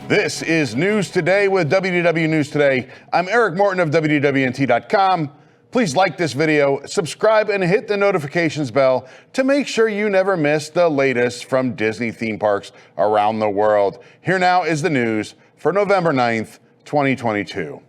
This is News Today with WDW News Today. I'm Eric Morton of WDWNT.com. Please like this video, subscribe, and hit the notifications bell to make sure you never miss the latest from Disney theme parks around the world. Here now is the news for November 9th, 2022.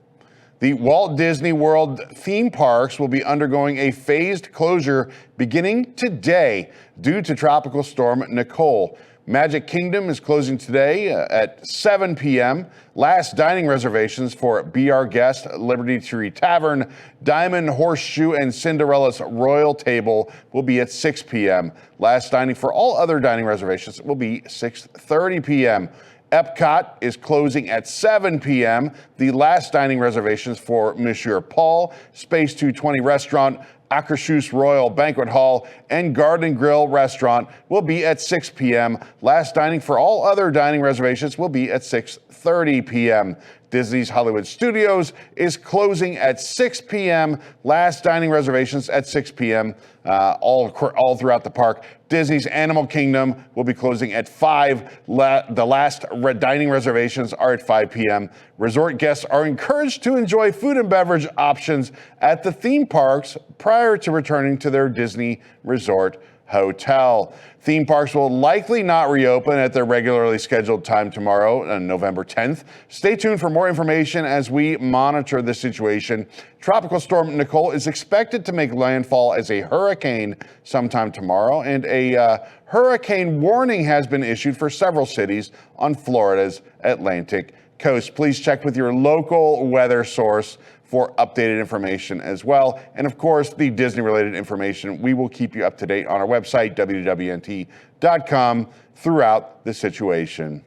The Walt Disney World theme parks will be undergoing a phased closure beginning today due to Tropical Storm Nicole. Magic Kingdom is closing today at 7 p.m. Last dining reservations for Be Our Guest, Liberty Tree Tavern, Diamond Horseshoe, and Cinderella's Royal Table will be at 6 p.m. Last dining for all other dining reservations will be 6:30 p.m. Epcot is closing at 7 p.m. The last dining reservations for Monsieur Paul, Space 220 Restaurant, Akershus Royal Banquet Hall, and Garden Grill Restaurant will be at 6 p.m. Last dining for all other dining reservations will be at 6:30 p.m. Disney's Hollywood Studios is closing at 6 p.m. Last dining reservations at 6 p.m. All throughout the park. Disney's Animal Kingdom will be closing at 5. The last dining reservations are at 5 p.m. Resort guests are encouraged to enjoy food and beverage options at the theme parks prior to returning to their Disney Resort hotel. Theme parks will likely not reopen at their regularly scheduled time tomorrow, on November 10th. Stay tuned for more information as we monitor the situation. Tropical Storm Nicole is expected to make landfall as a hurricane sometime tomorrow, and a hurricane warning has been issued for several cities on Florida's Atlantic coast. Please check with your local weather source for updated information as well. And of course, the Disney-related information, we will keep you up to date on our website, WDWNT.com, throughout the situation.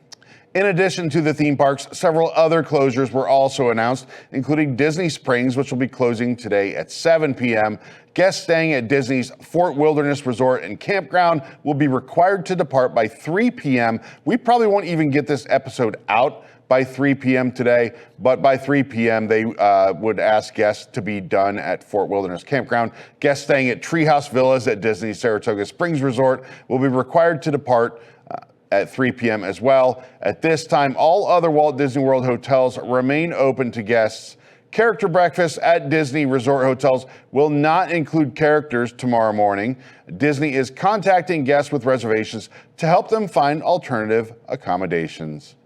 In addition to the theme parks, several other closures were also announced, including Disney Springs, which will be closing today at 7 p.m. Guests staying at Disney's Fort Wilderness Resort and Campground will be required to depart by 3 p.m. We probably won't even get this episode out by 3 p.m. today, but by 3 p.m. they would ask guests to be done at Fort Wilderness Campground. Guests staying at Treehouse Villas at Disney's Saratoga Springs Resort will be required to depart at 3 p.m. as well. At this time, all other Walt Disney World hotels remain open to guests. Character breakfasts at Disney Resort hotels will not include characters tomorrow morning. Disney is contacting guests with reservations to help them find alternative accommodations.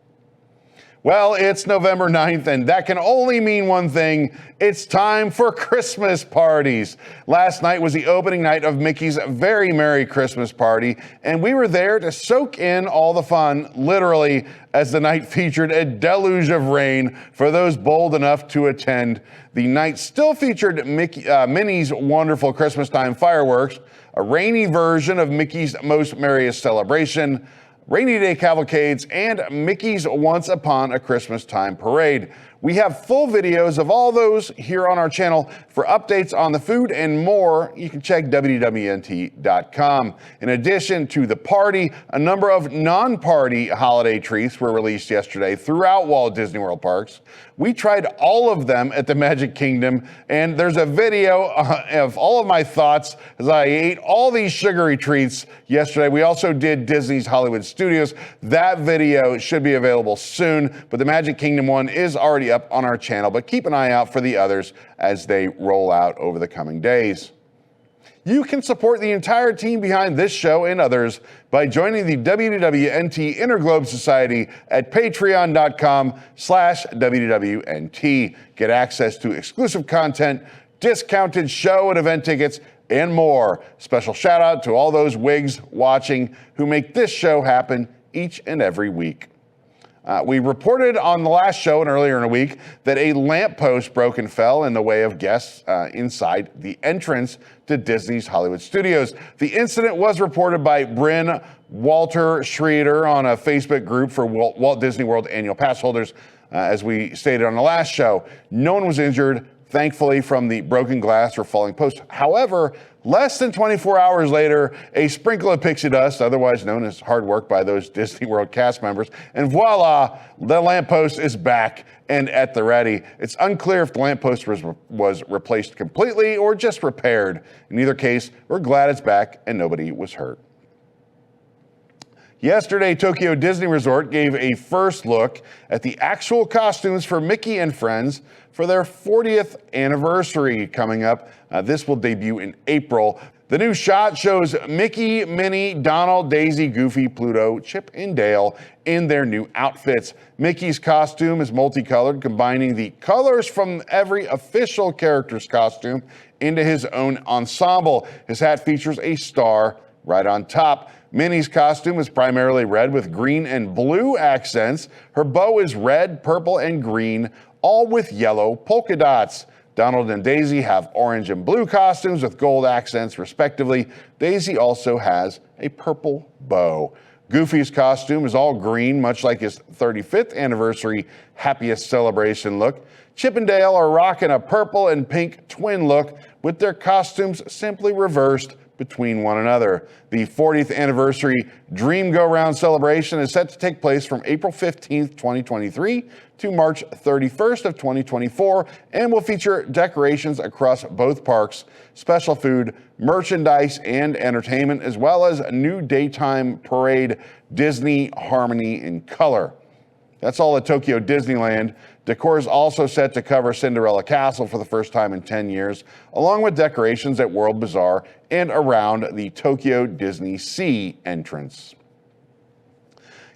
Well, it's November 9th, and that can only mean one thing. It's time for Christmas parties. Last night was the opening night of Mickey's Very Merry Christmas Party, and we were there to soak in all the fun, literally, as the night featured a deluge of rain for those bold enough to attend. The night still featured Minnie's Wonderful Christmas Time fireworks, a rainy version of Mickey's Most Merriest Celebration, rainy day cavalcades, and Mickey's Once Upon a Christmas Time parade. We have full videos of all those here on our channel. For updates on the food and more, you can check WDWNT.com. In addition to the party, a number of non-party holiday treats were released yesterday throughout Walt Disney World parks. We tried all of them at the Magic Kingdom, and there's a video of all of my thoughts as I ate all these sugary treats yesterday. We also did Disney's Hollywood Studios. That video should be available soon, but the Magic Kingdom one is already up on our channel, but keep an eye out for the others as they roll out over the coming days. You can support the entire team behind this show and others by joining the WDWNT Interglobe Society at patreon.com/WDWNT. Get access to exclusive content, discounted show and event tickets, and more. Special shout out to all those wigs watching who make this show happen each and every week. We reported on the last show and earlier in the week that a lamppost broke and fell in the way of guests inside the entrance to Disney's Hollywood Studios. The incident was reported by Bryn Walter Schrader on a Facebook group for Walt Disney World annual pass holders. As we stated on the last show, no one was injured, thankfully, from the broken glass or falling post. However, less than 24 hours later, a sprinkle of pixie dust, otherwise known as hard work by those Disney World cast members, and voila, the lamppost is back and at the ready. It's unclear if the lamppost was replaced completely or just repaired. In either case, we're glad it's back and nobody was hurt. Yesterday, Tokyo Disney Resort gave a first look at the actual costumes for Mickey and Friends for their 40th anniversary coming up. This will debut in April. The new shot shows Mickey, Minnie, Donald, Daisy, Goofy, Pluto, Chip, and Dale in their new outfits. Mickey's costume is multicolored, combining the colors from every official character's costume into his own ensemble. His hat features a star right on top. Minnie's costume is primarily red with green and blue accents. Her bow is red, purple, and green, all with yellow polka dots. Donald and Daisy have orange and blue costumes with gold accents, respectively. Daisy also has a purple bow. Goofy's costume is all green, much like his 35th anniversary happiest celebration look. Chip and Dale are rocking a purple and pink twin look with their costumes simply reversed between one another. The 40th anniversary Dream Go Round celebration is set to take place from April 15th, 2023 to March 31st of 2024 and will feature decorations across both parks, special food, merchandise, and entertainment, as well as a new daytime parade, Disney Harmony in Color. That's all at Tokyo Disneyland. Decor is also set to cover Cinderella Castle for the first time in 10 years, along with decorations at World Bazaar and around the Tokyo Disney Sea entrance.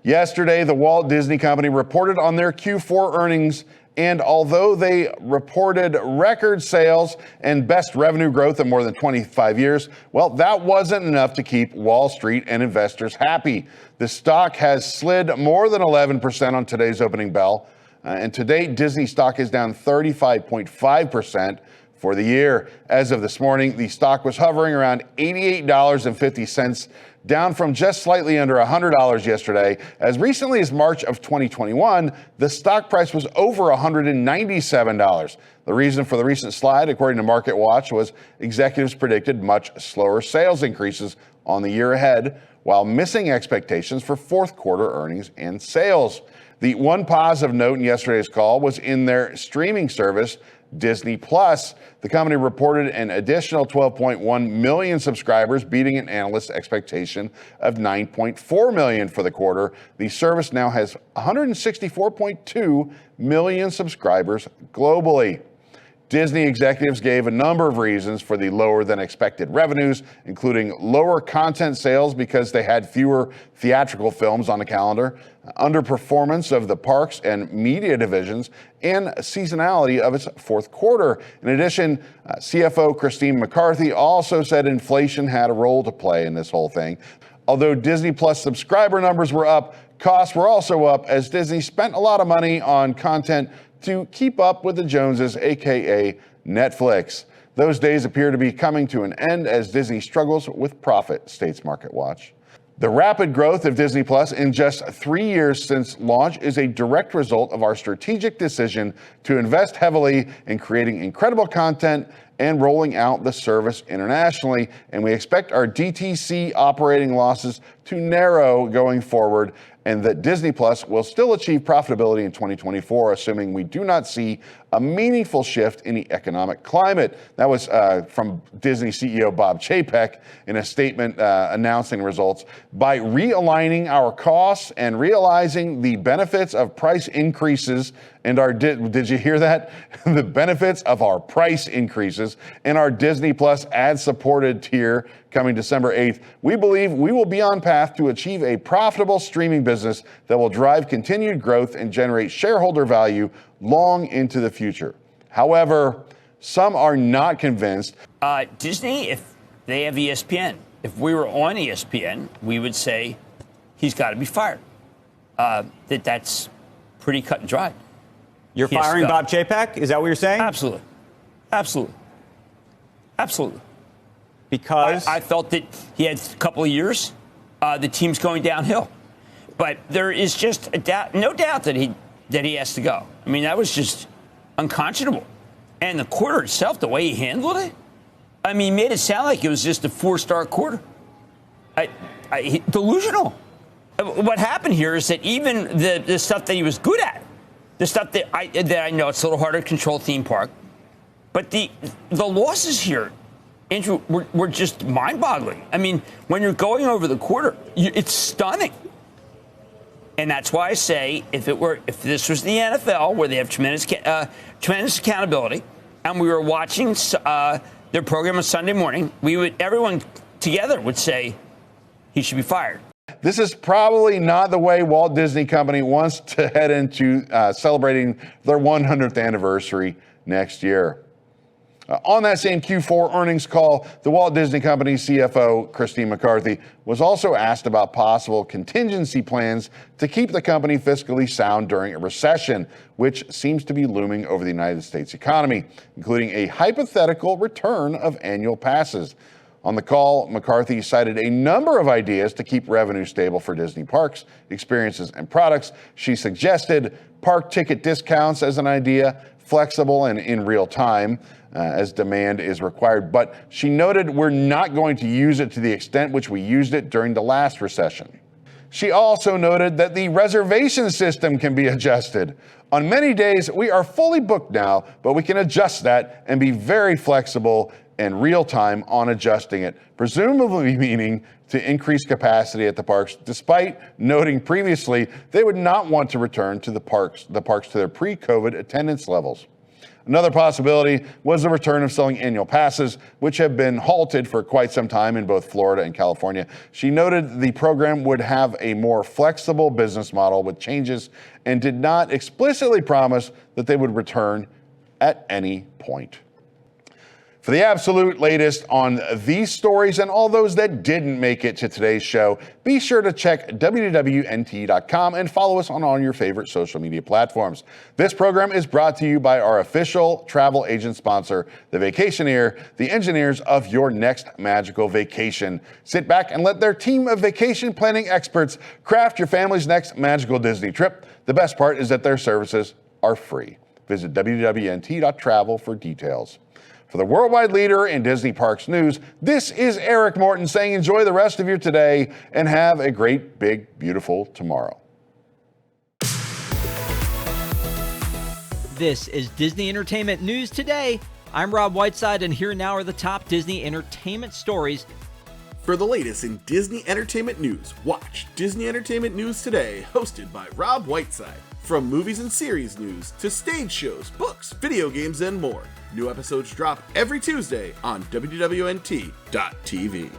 Yesterday, the Walt Disney Company reported on their Q4 earnings, and although they reported record sales and best revenue growth in more than 25 years, well, that wasn't enough to keep Wall Street and investors happy. The stock has slid more than 11% on today's opening bell, and to date, Disney stock is down 35.5% for the year. As of this morning, the stock was hovering around $88.50, down from just slightly under $100 yesterday. As recently as March of 2021, the stock price was over $197. The reason for the recent slide, according to MarketWatch, was executives predicted much slower sales increases on the year ahead, while missing expectations for fourth quarter earnings and sales. The one positive note in yesterday's call was in their streaming service, Disney Plus. The company reported an additional 12.1 million subscribers, beating an analyst's expectation of 9.4 million for the quarter. The service now has 164.2 million subscribers globally. Disney executives gave a number of reasons for the lower than expected revenues, including lower content sales because they had fewer theatrical films on the calendar, underperformance of the parks and media divisions, and seasonality of its fourth quarter. In addition, CFO Christine McCarthy also said inflation had a role to play in this whole thing. Although Disney Plus subscriber numbers were up, costs were also up as Disney spent a lot of money on content to keep up with the Joneses, aka Netflix. Those days appear to be coming to an end as Disney struggles with profit, states MarketWatch. The rapid growth of Disney Plus in just 3 years since launch is a direct result of our strategic decision to invest heavily in creating incredible content and rolling out the service internationally, and we expect our DTC operating losses to narrow going forward, and that Disney Plus will still achieve profitability in 2024, assuming we do not see a meaningful shift in the economic climate. That was from Disney CEO Bob Chapek in a statement announcing results. By realigning our costs and realizing the benefits of price increases and our, did you hear that? The benefits of our price increases in our Disney Plus ad-supported tier coming December 8th, we believe we will be on path to achieve a profitable streaming business that will drive continued growth and generate shareholder value long into the future. However, some are not convinced. Disney, if they have ESPN, if we were on ESPN, we would say he's got to be fired. That's pretty cut and dry. You're firing Bob Chapek? Is that what you're saying? Absolutely. Absolutely. Absolutely. Because? I felt that he had a couple of years. The team's going downhill. But there is just no doubt that he has to go. I mean, that was just unconscionable. And the quarter itself, the way he handled it, I mean, he made it sound like it was just a 4-star quarter. Delusional. What happened here is that even the stuff that he was good at, the stuff that I know it's a little harder to control theme park, but the losses here, Andrew, were just mind-boggling. I mean, when you're going over the quarter, it's stunning. And that's why I say if this was the NFL where they have tremendous accountability, and we were watching their program on Sunday morning, everyone together would say he should be fired. This is probably not the way Walt Disney Company wants to head into celebrating their 100th anniversary next year. On that same Q4 earnings call, the Walt Disney Company CFO, Christine McCarthy, was also asked about possible contingency plans to keep the company fiscally sound during a recession, which seems to be looming over the United States economy, including a hypothetical return of annual passes. On the call, McCarthy cited a number of ideas to keep revenue stable for Disney parks, experiences, and products. She suggested park ticket discounts as an idea, flexible and in real time as demand is required. But she noted we're not going to use it to the extent which we used it during the last recession. She also noted that the reservation system can be adjusted. On many days, we are fully booked now, but we can adjust that and be very flexible and real time on adjusting it, presumably meaning to increase capacity at the parks, despite noting previously they would not want to return to the parks to their pre-COVID attendance levels. Another possibility was the return of selling annual passes, which have been halted for quite some time in both Florida and California. She noted the program would have a more flexible business model with changes and did not explicitly promise that they would return at any point. For the absolute latest on these stories and all those that didn't make it to today's show, be sure to check WDWNT.com and follow us on all your favorite social media platforms. This program is brought to you by our official travel agent sponsor, The Vacationeer, the engineers of your next magical vacation. Sit back and let their team of vacation planning experts craft your family's next magical Disney trip. The best part is that their services are free. Visit WDWNT.travel for details. For the worldwide leader in Disney Parks news, this is Eric Morton saying enjoy the rest of your today and have a great, big, beautiful tomorrow. This is Disney Entertainment News Today. I'm Rob Whiteside, and here now are the top Disney entertainment stories. For the latest in Disney entertainment news, watch Disney Entertainment News Today, hosted by Rob Whiteside. From movies and series news to stage shows, books, video games, and more. New episodes drop every Tuesday on WDWNT.tv.